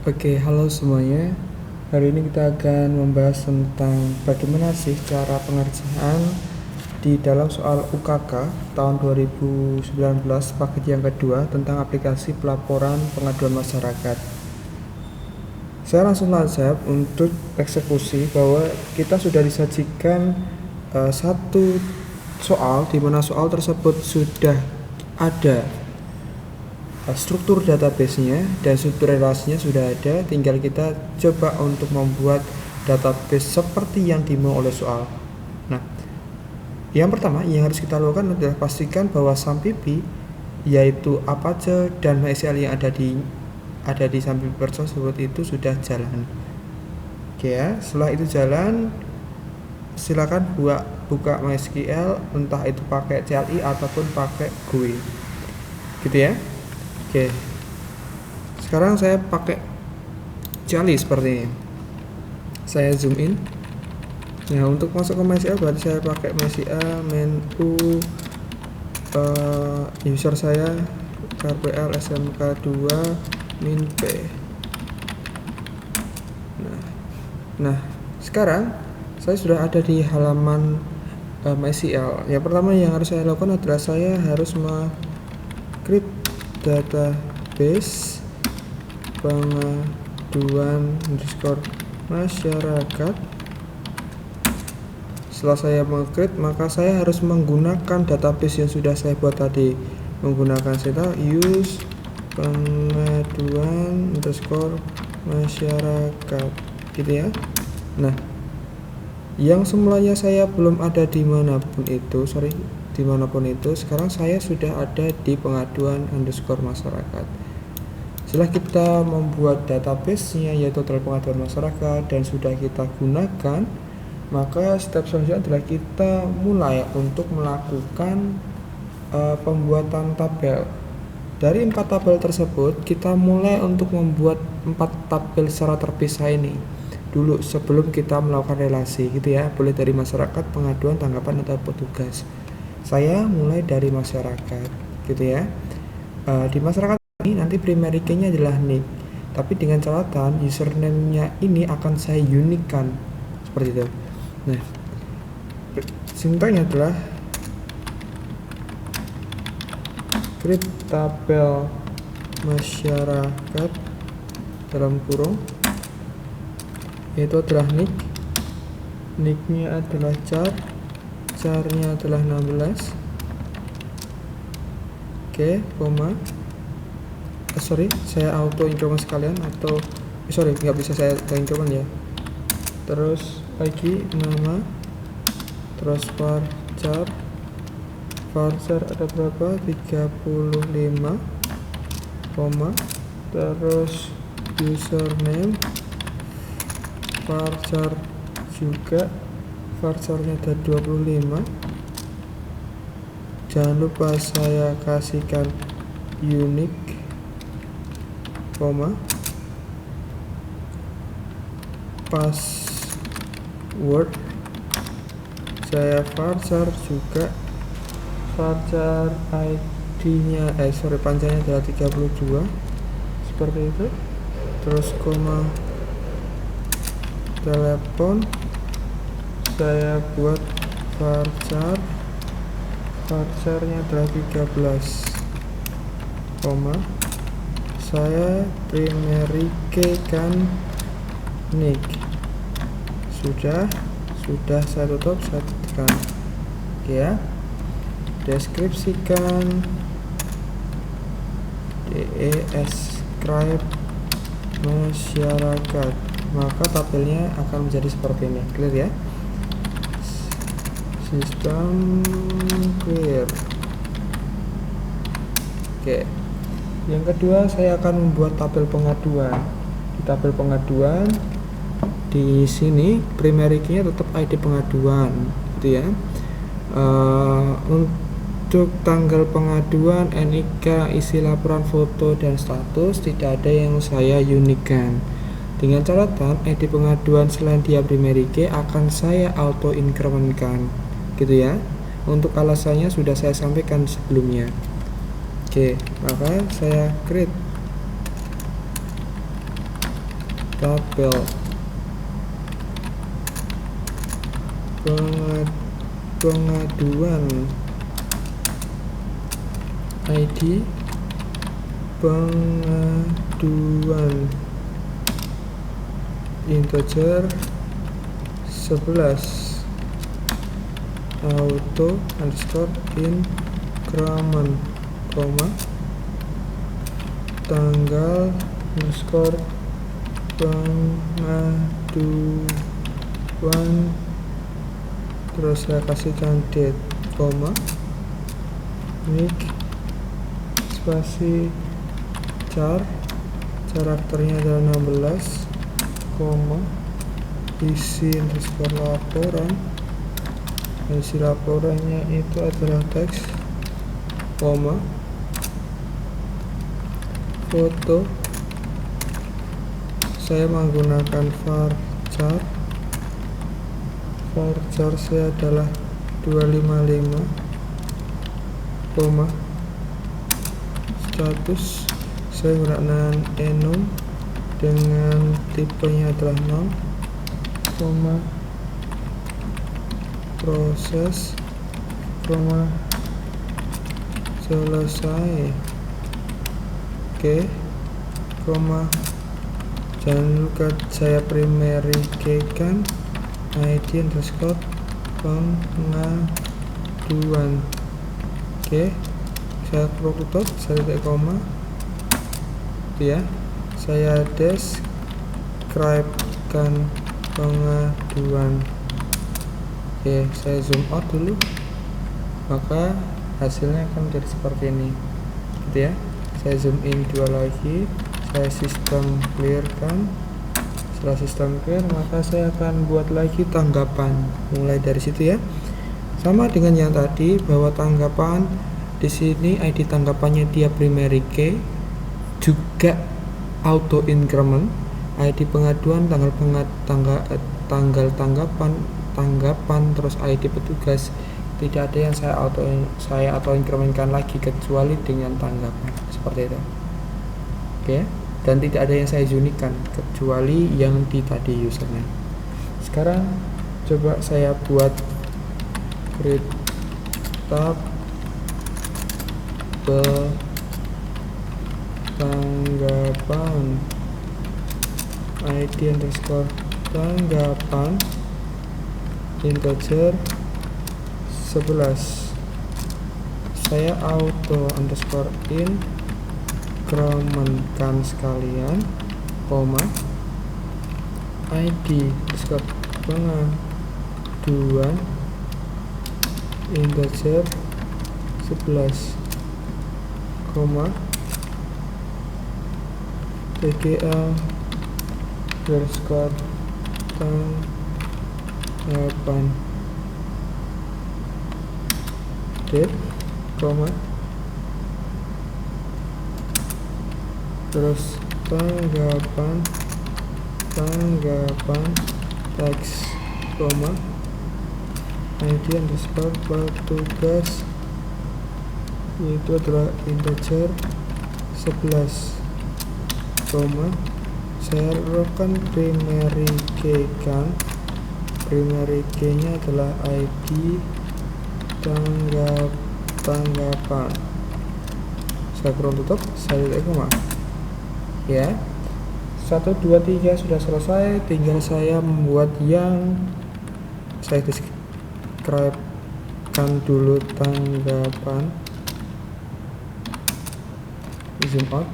Oke, halo semuanya. Hari ini kita akan membahas tentang bagaimana sih cara pengerjaan di dalam soal UKK tahun 2019 paket yang kedua tentang aplikasi pelaporan pengaduan masyarakat. Saya langsung lanjut untuk eksekusi bahwa kita sudah disajikan satu soal di mana soal tersebut sudah ada struktur database-nya dan struktur relasinya sudah ada, tinggal kita coba untuk membuat database seperti yang dimau oleh soal. Nah, yang pertama yang harus kita lakukan adalah pastikan bahwa SAMPIPI yaitu Apache dan MySQL yang ada di SAMPIPI tersebut itu sudah jalan. Oke ya, setelah itu jalan, silakan buka MySQL, entah itu pakai CLI ataupun pakai GUI, gitu ya. Oke, sekarang saya pakai CLI seperti ini. Saya zoom in. Nah, untuk masuk ke MySQL berarti saya pakai MySQL menu user saya KPL SMK2 min P. Nah, sekarang saya sudah ada di halaman MySQL. Yang pertama yang harus saya lakukan adalah saya harus create database pengaduan masyarakat. Setelah saya meng-create, maka saya harus menggunakan database yang sudah saya buat tadi, menggunakan use pengaduan masyarakat, gitu ya. Nah, yang semulanya saya belum ada dimanapun itu, sekarang saya sudah ada di pengaduan masyarakat. Setelah kita membuat database-nya yaitu total pengaduan masyarakat dan sudah kita gunakan, maka step selanjutnya adalah kita mulai untuk melakukan pembuatan tabel. Dari 4 tabel tersebut, kita mulai untuk membuat 4 tabel secara terpisah ini dulu sebelum kita melakukan relasi, gitu ya. Boleh dari masyarakat, pengaduan, tanggapan, atau petugas. Saya mulai dari masyarakat, gitu ya. Di masyarakat ini nanti primary key-nya adalah nick, tapi dengan catatan username-nya ini akan saya unique-kan seperti itu. Nah, sintaknya adalah create tabel masyarakat dalam kurung, yaitu adalah nicknya adalah charnya adalah 16. Oke, koma. Saya auto increment sekalian atau nggak bisa saya auto increment ya. Terus lagi nama, terus varchar ada berapa? 35, koma, terus username varchar juga, varcharnya ada 25. Jangan lupa saya kasihkan unique, koma, password saya varchar juga, varchar ID-nya panjangnya adalah 32 seperti itu. Terus koma, telepon saya buat varcharnya adalah 13, koma, saya primary key kan nick. Sudah saya tutup, saya tekan oke ya. Deskripsikan describe masyarakat, maka tabelnya akan menjadi seperti ini. Clear ya? Sistem clear. Oke, yang kedua saya akan membuat tabel pengaduan. Di tabel pengaduan di sini primary key-nya tetap ID pengaduan, gitu ya. Untuk tanggal pengaduan, NIK, isi laporan, foto, dan status tidak ada yang saya unikan. Dengan catatan ID pengaduan selain dia primary key akan saya auto increment-kan, gitu ya. Untuk alasannya sudah saya sampaikan sebelumnya. Oke, maka saya create tabel pengaduan, ID pengaduan integer 11 auto underscore increment, tanggal underscore pengaduan, terus saya kasihkan date, nick spasi char, karakternya adalah 16, isi underscore laporan, isi laporannya itu adalah teks, foto saya menggunakan varchar saya adalah 255, status saya menggunakan enum dengan tipenya adalah 0, proses, selesai, jangan lupa saya primary key kan ID underscore pengaduan, saya tutup, saya titik koma, ya, saya describe-kan pengaduan. Saya zoom out dulu, maka hasilnya akan menjadi seperti ini, gitu ya. Saya zoom in 2 lagi, saya sistem clear kan. Setelah sistem clear, maka saya akan buat lagi tanggapan mulai dari situ ya. Sama dengan yang tadi, bahwa tanggapan di sini ID tanggapannya dia primary key, juga auto increment, ID pengaduan, tanggal tanggapan, terus ID petugas. Tidak ada yang saya auto incrementkan lagi kecuali dengan tanggapan, seperti itu. Dan tidak ada yang saya unikan kecuali yang di tadi username. Sekarang coba saya buat create tabel tanggapan, ID underscore tanggapan integer 11, saya auto underscore incrementkan sekalian, ID underscore pengaduan integer 11, TGA underscore tanggapan date, terus tanggapan teks, ID underscore petugas itu adalah integer 11, saya lakukan primary key kan, primary key nya adalah ID tanggapan, saya kurang tutup, saya titik koma, ya. 1, 2, 3 sudah selesai, tinggal saya membuat yang saya describe kan dulu tanggapan, zoom out.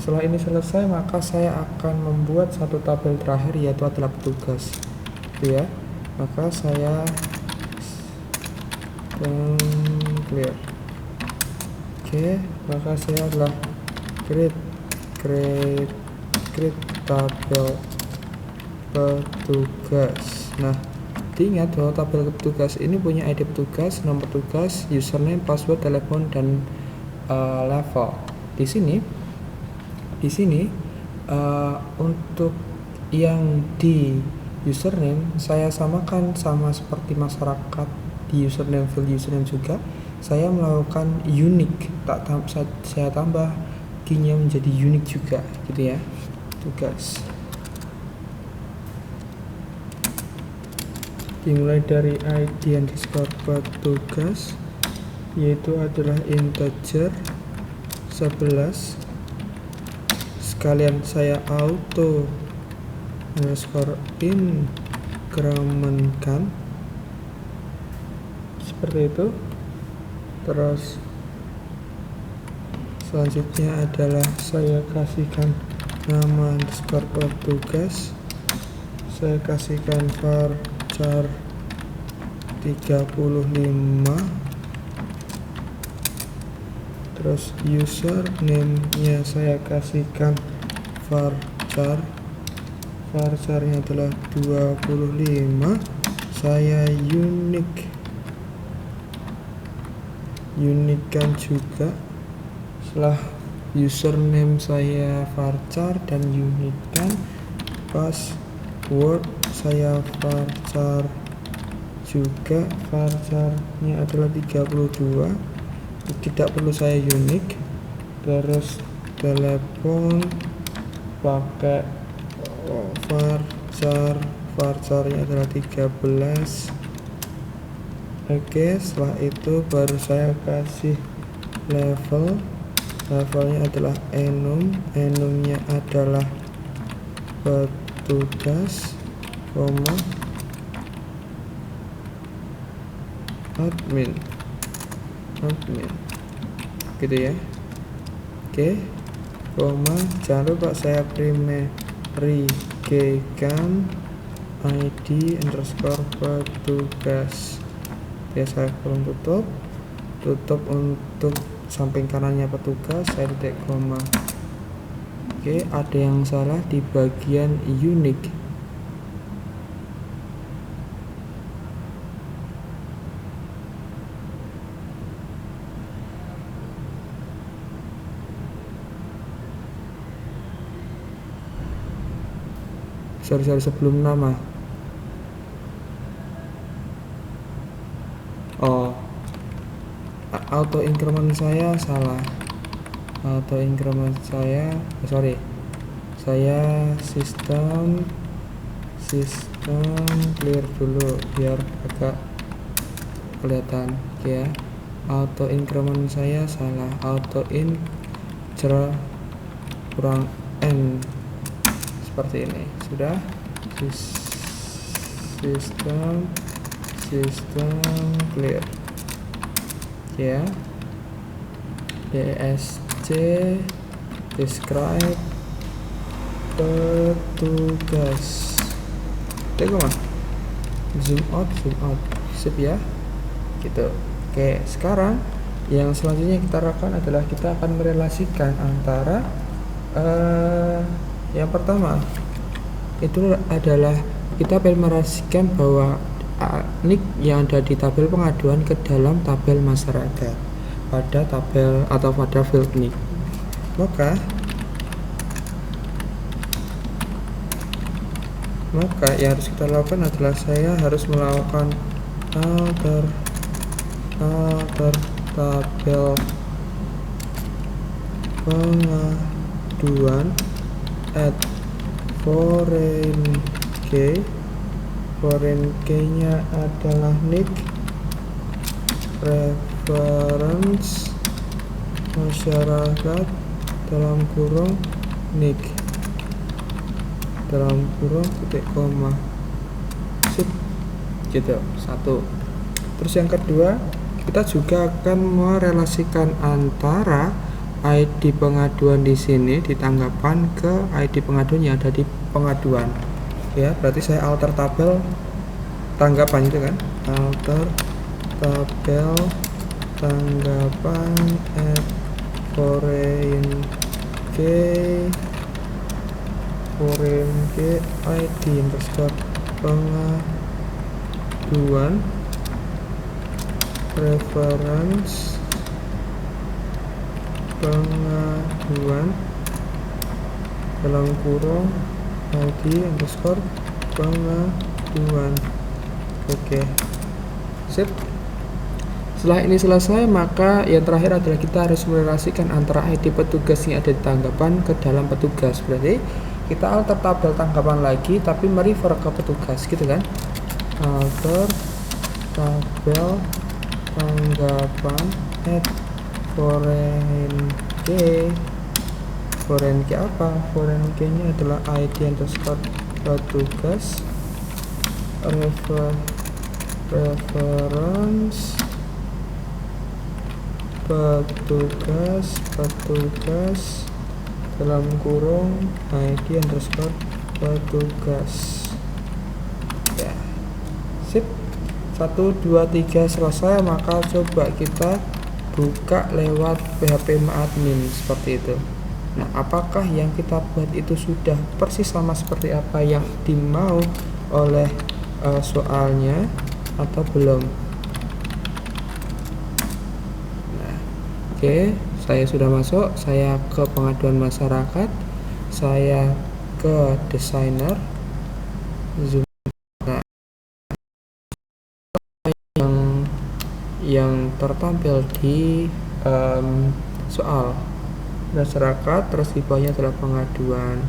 Setelah ini selesai, maka saya akan membuat satu tabel terakhir, yaitu adalah petugas, ya. Maka saya clear. Maka saya adalah create tabel petugas. Nah, diingat bahwa tabel petugas ini punya ID petugas, nomor petugas, username, password, telepon, dan level. Di sini untuk yang di username saya samakan sama seperti masyarakat di username, field username juga. Saya melakukan unique, saya tambah key-nya menjadi unique juga, gitu ya. Tugas dimulai dari ID underscore petugas, yaitu adalah integer 11, sekalian saya auto underscore incrementkan seperti itu. Terus selanjutnya adalah saya kasihkan nama underscore petugas, saya kasihkan varchar 35, terus username-nya saya kasihkan varchar, varcharnya adalah 25, saya unikan juga. Setelah username saya varchar dan unikan, password saya varchar juga, varcharnya adalah 32, tidak perlu saya unik. Terus telepon pakai varcharnya adalah 13. Oke, setelah itu baru saya kasih levelnya adalah enumnya adalah petugas, admin gitu ya. Oke, jangan lupa saya primary keykan ID underscore petugas. Ya, saya kurung tutup untuk samping kanannya petugas, saya titik koma. Oke, ada yang salah di bagian unique. Sorry sebelum nama. Auto increment saya salah. Auto increment saya sistem clear dulu biar agak kelihatan ya. Auto increment saya salah, auto in kurang n seperti ini. Sudah sistem clear ya. DSC describe petugas. Zoom out sip ya gitu. Oke, sekarang yang selanjutnya kita lakukan adalah kita akan merelasikan antara yang pertama itu adalah kita akan merelasikan bahwa nick yang ada di tabel pengaduan ke dalam tabel masyarakat pada tabel atau pada field nick. Maka yang harus kita lakukan adalah saya harus melakukan alter tabel pengaduan at foreign key-nya adalah nick, reference masyarakat dalam kurung nick dalam kurung titik koma sip gitu. Satu. Terus yang kedua, kita juga akan merelasikan antara ID pengaduan di sini di tanggapan ke ID pengaduan yang ada di pengaduan ya. Berarti saya alter tabel tanggapan itu kan, alter tabel tanggapan at foreign key ID underscore pengaduan reference pengaduan dalam kurung ID underscore pengaduan. Oke, sip. Setelah ini selesai, maka yang terakhir adalah kita harus merelasikan antara ID petugas yang ada di tanggapan ke dalam petugas. Berarti kita alter tabel tanggapan lagi tapi merefer ke petugas gitu kan. alter tabel tanggapan foreign key apa? Foreign key ini adalah ID underscore petugas reference petugas dalam kurung ID underscore petugas. Ya, sip. 1, 2, 3 selesai. Maka coba kita buka lewat PHP admin seperti itu. Nah, apakah yang kita buat itu sudah persis sama seperti apa yang dimau oleh soalnya atau belum? Nah, oke, saya sudah masuk. Saya ke pengaduan masyarakat, saya ke desainer, zoom. Nah, yang tertampil di soal masyarakat, terus di bawahnya adalah pengaduan.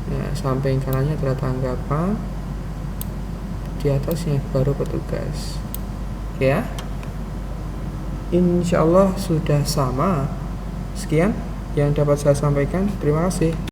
Nah, samping kanannya adalah tanggapan, di atasnya baru petugas. Oke ya, insyaallah sudah sama. Sekian yang dapat saya sampaikan, terima kasih.